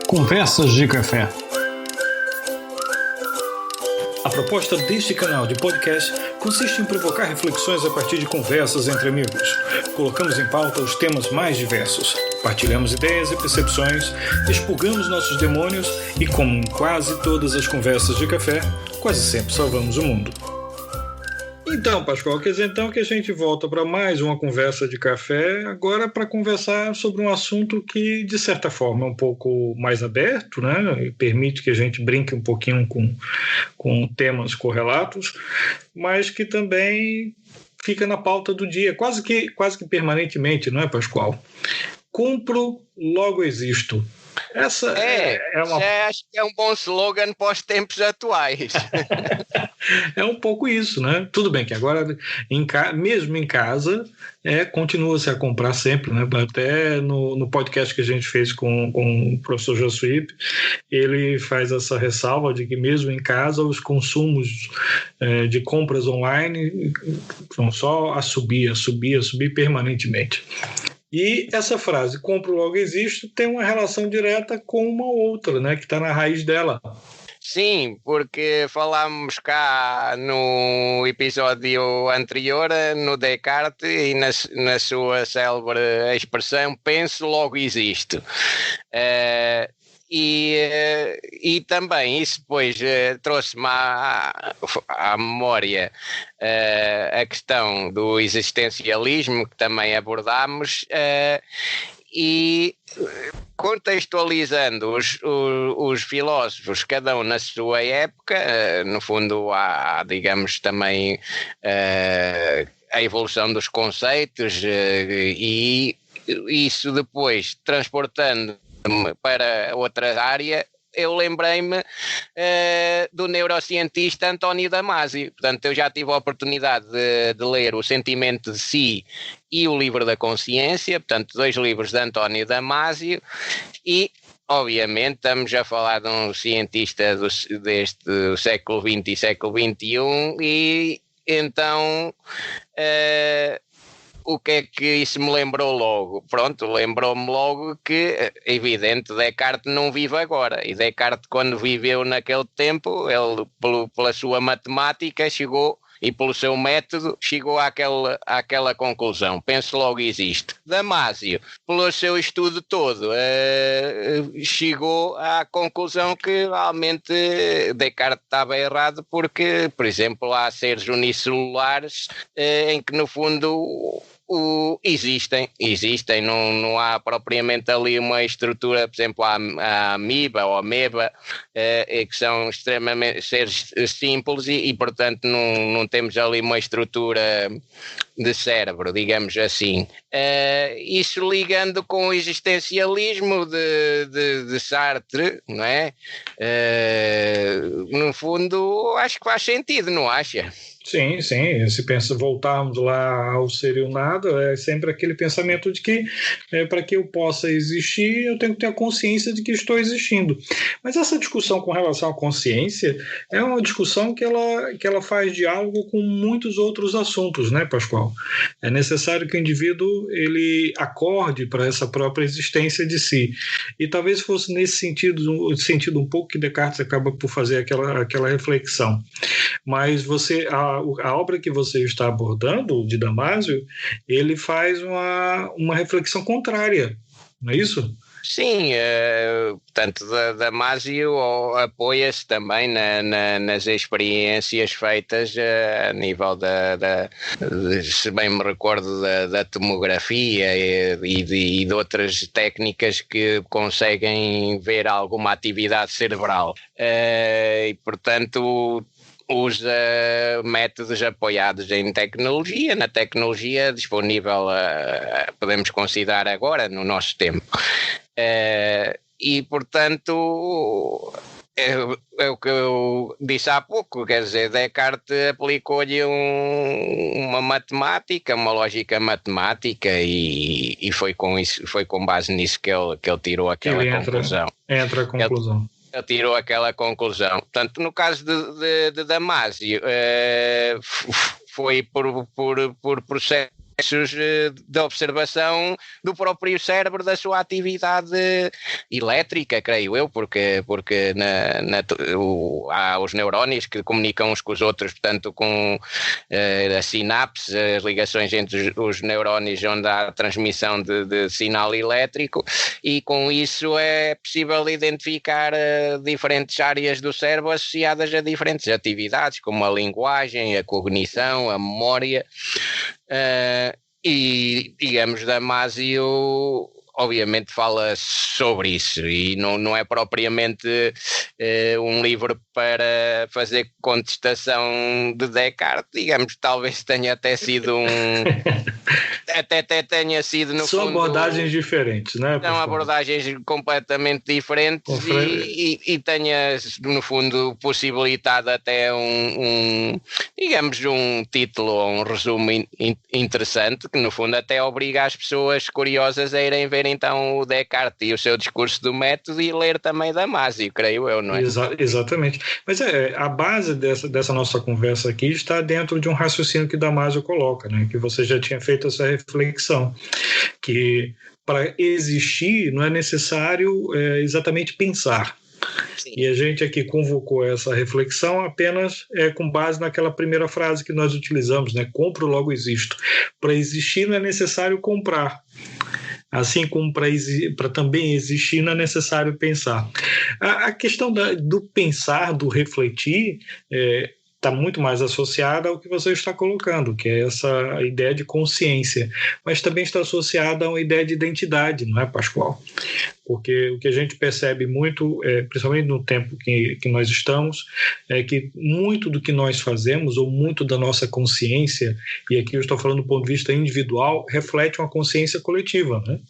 Conversas de Café. A proposta deste canal de podcast consiste em provocar reflexões a partir de conversas entre amigos. Colocamos em pauta os temas mais diversos, partilhamos ideias e percepções, expurgamos nossos demônios e, como em quase todas as conversas de café, quase sempre salvamos o mundo. Então, Pascoal, quer dizer então que a gente volta para mais uma conversa de café, agora para conversar sobre um assunto que, de certa forma, é um pouco mais aberto, né? E permite que a gente brinque um pouquinho com temas correlatos, mas que também fica na pauta do dia, quase que permanentemente, não é, Pascoal? Compro, logo existo. Essa é uma... acho que é um bom slogan para os tempos atuais. É um pouco isso, né? Tudo bem que agora, mesmo em casa, continua-se a comprar sempre, né? Até no podcast que a gente fez com o professor Josuípe, ele faz essa ressalva de que mesmo em casa os consumos de compras online vão só a subir permanentemente. E essa frase, compro logo existo, tem uma relação direta com uma outra, né, que está na raiz dela. Sim, porque falámos cá no episódio anterior, no Descartes, e na sua célebre expressão, penso, logo existo. E também isso depois trouxe-me à memória a questão do existencialismo, que também abordámos, e contextualizando os filósofos, cada um na sua época, no fundo há, digamos, também a evolução dos conceitos, e isso depois transportando para outra área, eu lembrei-me do neurocientista António Damasio. Portanto, eu já tive a oportunidade de ler O Sentimento de Si e O Livro da Consciência, portanto, 2 livros de António Damasio, e obviamente estamos a falar de um cientista deste século XX e século XXI, e então... o que é que isso me lembrou logo? Pronto, lembrou-me logo que, é evidente, Descartes não vive agora. E Descartes, quando viveu naquele tempo, ele, pela sua matemática, chegou, e pelo seu método, chegou àquela conclusão. Penso, logo existe. Damasio, pelo seu estudo todo, chegou à conclusão que realmente Descartes estava errado, porque, por exemplo, há seres unicelulares em que, no fundo... Existem, não há propriamente ali uma estrutura, por exemplo, a amiba ou ameba, que são extremamente seres simples e portanto não temos ali uma estrutura de cérebro, digamos assim. Isso ligando com o existencialismo de Sartre, não é? No fundo, acho que faz sentido, não acha? Sim, se pensa, voltarmos lá ao ser e o nada, é sempre aquele pensamento de que para que eu possa existir, eu tenho que ter a consciência de que estou existindo. Mas essa discussão com relação à consciência é uma discussão que ela faz diálogo com muitos outros assuntos, né, Pascoal? É necessário que o indivíduo ele acorde para essa própria existência de si. E talvez fosse nesse sentido um pouco que Descartes acaba por fazer aquela reflexão. Mas a obra que você está abordando, de Damasio, ele faz uma reflexão contrária, não é isso? Sim, portanto, Damasio apoia-se também nas experiências feitas a nível se bem me recordo, da tomografia e de outras técnicas que conseguem ver alguma atividade cerebral. E, portanto, usa métodos apoiados em tecnologia, na tecnologia disponível, podemos considerar agora, no nosso tempo. E, portanto, é o que eu disse há pouco, quer dizer, Descartes aplicou-lhe uma matemática, uma lógica matemática, e foi com base nisso que ele tirou aquela conclusão. Entra a conclusão. Ele tirou aquela conclusão. Portanto, no caso de Damasio, foi por processo de observação do próprio cérebro, da sua atividade elétrica, creio eu, porque há os neurónios que comunicam uns com os outros, portanto com as sinapses, as ligações entre os neurónios onde há transmissão de sinal elétrico, e com isso é possível identificar diferentes áreas do cérebro associadas a diferentes atividades, como a linguagem, a cognição, a memória. E, digamos, Damasio obviamente fala sobre isso, e não é propriamente um livro para fazer contestação de Descartes, digamos, talvez tenha até sido até tenha sido no São fundo... abordagens diferentes, né? São abordagens completamente diferentes e tenha, no fundo, possibilitado até digamos, um título ou um resumo interessante, que no fundo até obriga as pessoas curiosas a irem ver então o Descartes e o seu discurso do método e ler também Damasio, creio eu, não é? Exatamente. Mas a base dessa nossa conversa aqui está dentro de um raciocínio que Damasio coloca, né? Que você já tinha feito essa reflexão, que para existir não é necessário exatamente pensar. Sim. E a gente aqui convocou essa reflexão apenas com base naquela primeira frase que nós utilizamos, né? Compro, logo existo. Para existir não é necessário comprar. Assim como para também existir não é necessário pensar. A questão do pensar, do refletir, está muito mais associada ao que você está colocando, que é essa ideia de consciência, mas também está associada a uma ideia de identidade, não é, Pascoal? Porque o que a gente percebe muito, principalmente no tempo que nós estamos, é que muito do que nós fazemos, ou muito da nossa consciência, e aqui eu estou falando do ponto de vista individual, reflete uma consciência coletiva, né?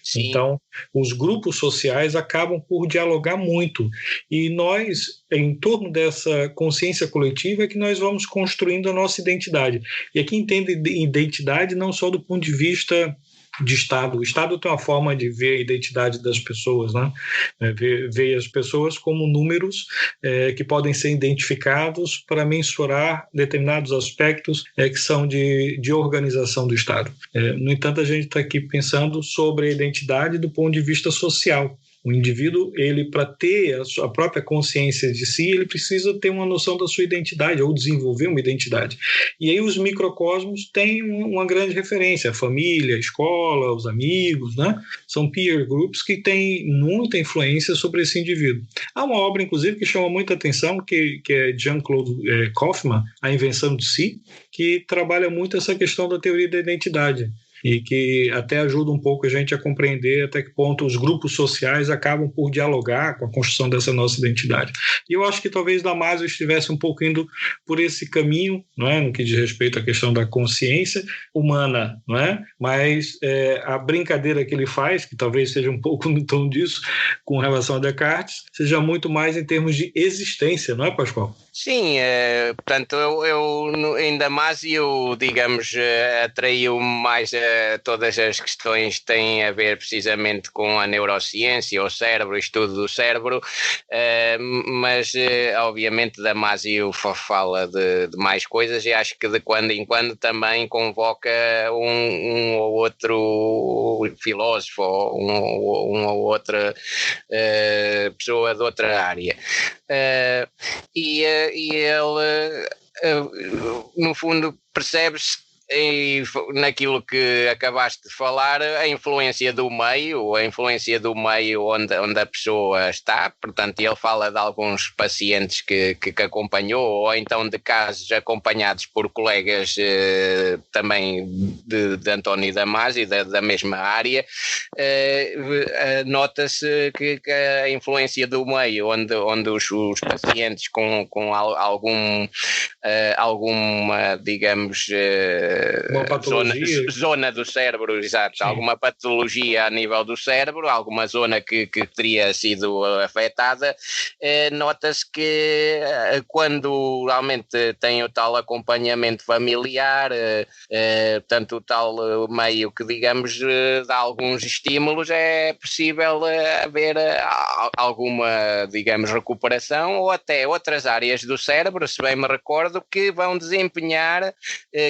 Sim. Então, os grupos sociais acabam por dialogar muito, e nós, em torno dessa consciência coletiva, é que nós vamos construindo a nossa identidade. E aqui entende identidade não só do ponto de vista de Estado. O Estado tem uma forma de ver a identidade das pessoas, né? Ver as pessoas como números que podem ser identificados para mensurar determinados aspectos que são de organização do Estado. No entanto, a gente está aqui pensando sobre a identidade do ponto de vista social. O indivíduo, ele, para ter a sua própria consciência de si, ele precisa ter uma noção da sua identidade, ou desenvolver uma identidade. E aí os microcosmos têm uma grande referência, a família, a escola, os amigos, né? São peer groups que têm muita influência sobre esse indivíduo. Há uma obra, inclusive, que chama muita atenção, que é Jean-Claude Kaufmann, A Invenção de Si, que trabalha muito essa questão da teoria da identidade, e que até ajuda um pouco a gente a compreender até que ponto os grupos sociais acabam por dialogar com a construção dessa nossa identidade. E eu acho que talvez Damasio estivesse um pouco indo por esse caminho, não é? No que diz respeito à questão da consciência humana, não é? Mas a brincadeira que ele faz, que talvez seja um pouco no tom disso, com relação a Descartes, seja muito mais em termos de existência, não é, Pascoal? Sim, portanto, eu em Damasio, digamos, atraiu mais todas as questões que têm a ver precisamente com a neurociência, o cérebro, o estudo do cérebro, mas obviamente Damasio fala de mais coisas, e acho que de quando em quando também convoca um ou outro filósofo, ou uma ou outra pessoa de outra área. E ele, no fundo, percebe-se naquilo que acabaste de falar, a influência do meio onde a pessoa está. Portanto, ele fala de alguns pacientes que acompanhou, ou então de casos acompanhados por colegas também de António Damasio, da mesma área. Nota-se que a influência do meio onde os pacientes com alguma, digamos, zona do cérebro, exato, sim, alguma patologia a nível do cérebro, alguma zona que teria sido afetada, nota-se que quando realmente tem o tal acompanhamento familiar, tanto o tal meio que, digamos, dá alguns estímulos, é possível haver alguma, digamos, recuperação, ou até outras áreas do cérebro, se bem me recordo, que vão desempenhar,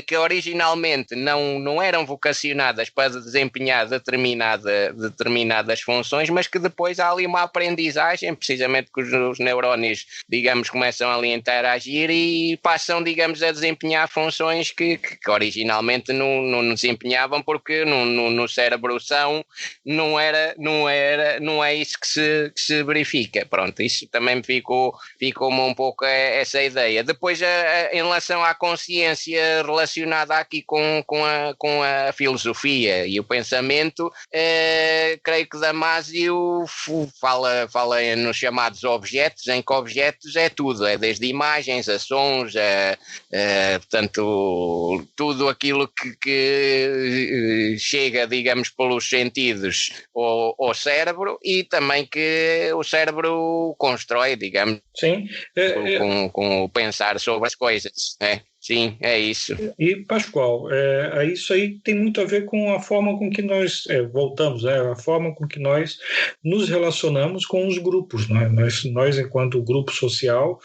que originalmente originalmente não eram vocacionadas para desempenhar determinadas funções, mas que depois há ali uma aprendizagem, precisamente que os neurónios, digamos, começam ali a interagir e passam, digamos, a desempenhar funções que originalmente não desempenhavam, porque no cérebro-são não é isso que se verifica. Pronto, isso também ficou-me um pouco essa ideia. Depois, em relação à consciência relacionada aqui com a filosofia e o pensamento, creio que Damasio fala nos chamados objetos, em que objetos é tudo, é desde imagens a sons, portanto, tudo aquilo que chega, digamos, pelos sentidos ao cérebro, e também que o cérebro constrói, digamos, Sim. Com o pensar sobre as coisas, né? Sim, é isso. E, Pascoal, isso aí tem muito a ver com a forma com que nós voltamos, a forma com que nós nos relacionamos com os grupos. Né? Nós, enquanto grupo social,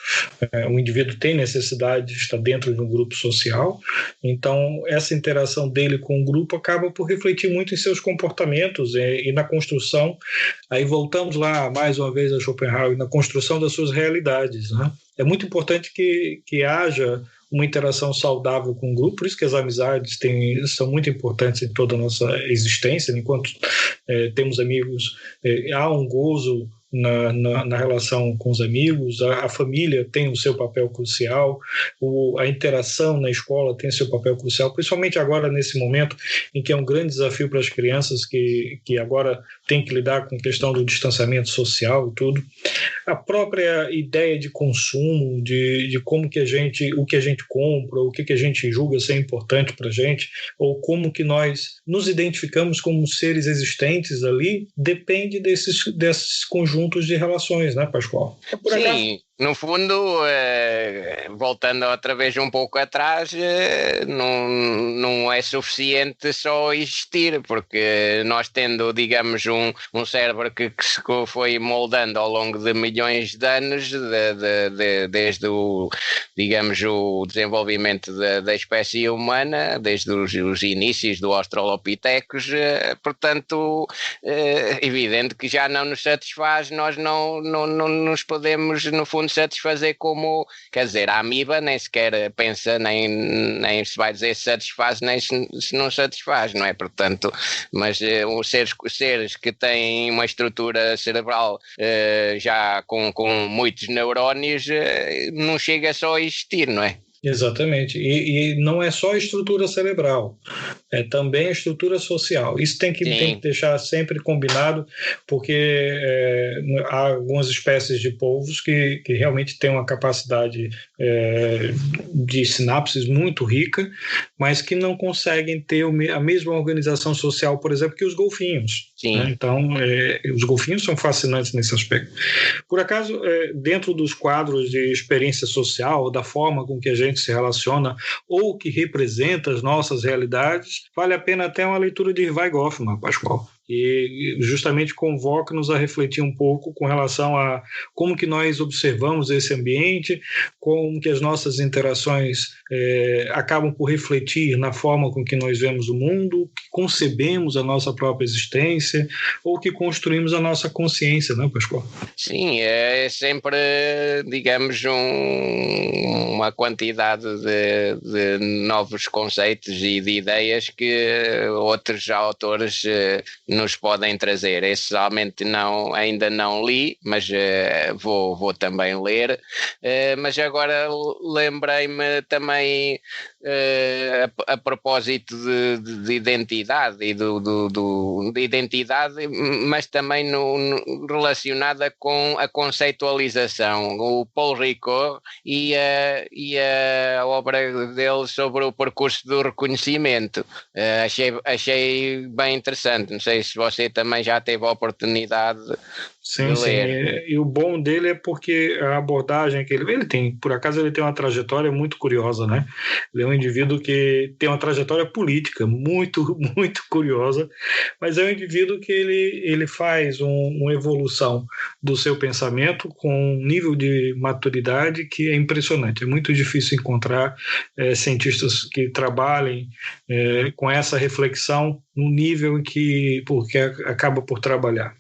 o indivíduo tem necessidade de estar dentro de um grupo social, então essa interação dele com o grupo acaba por refletir muito em seus comportamentos e na construção. Aí voltamos lá, mais uma vez, a Schopenhauer, na construção das suas realidades. Né? É muito importante que haja uma interação saudável com o grupo, por isso que as amizades são muito importantes em toda a nossa existência. Enquanto temos amigos, há um gozo na relação com os amigos, a família tem o seu papel crucial, a interação na escola tem o seu papel crucial, principalmente agora nesse momento em que é um grande desafio para as crianças que agora tem que lidar com a questão do distanciamento social e tudo. A própria ideia de consumo, de como que o que a gente compra, o que a gente julga ser importante para a gente, ou como que nós nos identificamos como seres existentes ali, depende desses conjuntos de relações, né, Pascoal? Sim. No fundo, voltando outra vez um pouco atrás, não é suficiente só existir, porque nós tendo, digamos, um cérebro que se foi moldando ao longo de milhões de anos, desde o desenvolvimento da espécie humana, desde os inícios do Australopithecus, portanto, evidente que já não nos satisfaz, nós não nos podemos, no fundo, satisfazer como, quer dizer, a amiba nem sequer pensa, nem se vai dizer se satisfaz, nem se não satisfaz, não é? Portanto, mas os seres que têm uma estrutura cerebral já com muitos neurónios, não chega só a existir, não é? Exatamente, e não é só a estrutura cerebral, é também a estrutura social. Isso tem que deixar sempre combinado, porque há algumas espécies de polvos que realmente têm uma capacidade de sinapses muito rica, mas que não conseguem ter a mesma organização social, por exemplo, que os golfinhos. Né? Então, os golfinhos são fascinantes nesse aspecto. Por acaso, dentro dos quadros de experiência social, da forma com que a gente se relaciona ou que representa as nossas realidades, vale a pena até uma leitura de Irving Goffman, Pascoal. E justamente convoca-nos a refletir um pouco com relação a como que nós observamos esse ambiente, como que as nossas interações acabam por refletir na forma com que nós vemos o mundo, que concebemos a nossa própria existência ou que construímos a nossa consciência, não é, Pascoal? Sim, é sempre, digamos, uma quantidade de novos conceitos e de ideias que outros autores nos podem trazer. Esse realmente ainda não li, mas vou também ler. Mas agora lembrei-me também a propósito de identidade e de identidade, mas também relacionada com a conceitualização. O Paul Ricoeur e a obra dele sobre o percurso do reconhecimento. Achei bem interessante. Não sei se você também já teve a oportunidade de ler. E o bom dele é porque a abordagem que ele tem, por acaso ele tem uma trajetória muito curiosa, né? Ele é um um indivíduo que tem uma trajetória política muito, muito curiosa, mas é um indivíduo que ele faz uma evolução do seu pensamento com um nível de maturidade que é impressionante. É muito difícil encontrar cientistas que trabalhem com essa reflexão no nível em que acaba por trabalhar.